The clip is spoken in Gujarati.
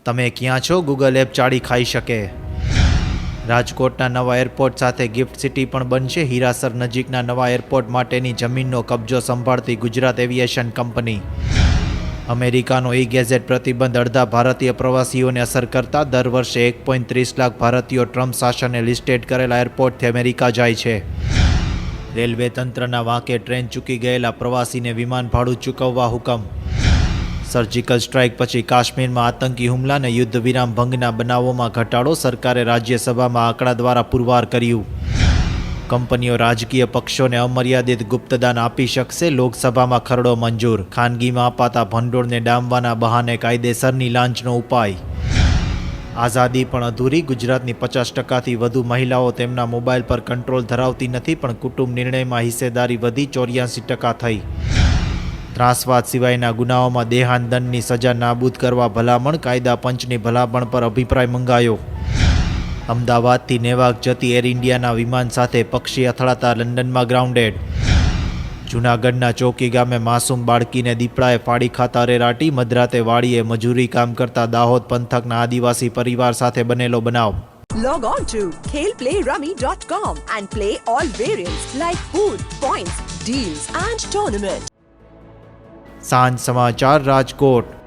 તમે ક્યાં છો ગૂગલ એપ ચાળી ખાઈ શકે. રાજકોટના નવા એરપોર્ટ સાથે ગિફ્ટ સિટી પણ બનશે. હીરાસર નજીકના નવા એરપોર્ટ માટેની જમીનનો કબજો સંભાળતી ગુજરાત એવિએશન કંપની. અમેરિકાનો ગેઝેટ પ્રતિબંધ અડધા ભારતીય પ્રવાસીઓને અસર કરતા દર વર્ષે 1.30 લાખ ભારતીયો ટ્રમ્પ શાસને લિસ્ટેડ કરેલા એરપોર્ટથી અમેરિકા જાય છે. રેલવે તંત્રના વાંકે ટ્રેન ચૂકી ગયેલા પ્રવાસીને વિમાન ભાડું ચૂકવવા હુકમ. સર્જિકલ સ્ટ્રાઇક પછી કાશ્મીરમાં આતંકી હુમલા અને યુદ્ધ વિરામ ભંગના બનાવોમાં ઘટાડો. સરકારે રાજ્યસભામાં આંકડા દ્વારા પુરવાર કર્યું. કંપનીઓ રાજકીય પક્ષોને અમર્યાદિત ગુપ્તદાન આપી શકશે. લોકસભામાં ખરડો મંજૂર. ખાનગીમાં અપાતા ભંડોળને ડામવાના બહાને કાયદેસરની લાંચનો ઉપાય. આઝાદી પણ અધૂરી. ગુજરાતની 50%થી વધુ મહિલાઓ તેમના મોબાઈલ પર કંટ્રોલ ધરાવતી નથી, પણ કુટુંબ નિર્ણયમાં હિસ્સેદારી વધી 84% થઈ. ત્રાસવાદ સિવાયના ગુનાઓમાં દેહાંતદંડની સજા નાબૂદ કરવા ભલામણ. કાયદા પંચની ભલામણ પર અભિપ્રાય મંગાયો. અમદાવાદથી નેવાક જતી એર ઇન્ડિયાના વિમાન સાથે પક્ષી અથડાતા લંડનમાં ગ્રાઉન્ડેડ. જૂનાગઢના ચોકી ગામે માસૂમ બાળકીને દીપડાએ ફાડી ખાતા રેરાટી. મધરાતે વાડીએ મજૂરી કામ કરતા દાહોદ પંથકના આદિવાસી પરિવાર સાથે બનેલો બનાવ. Log on to khelplayrummy.com and play all variants like pool, points, deals and tournament. સાંજ સમાચાર રાજકોટ.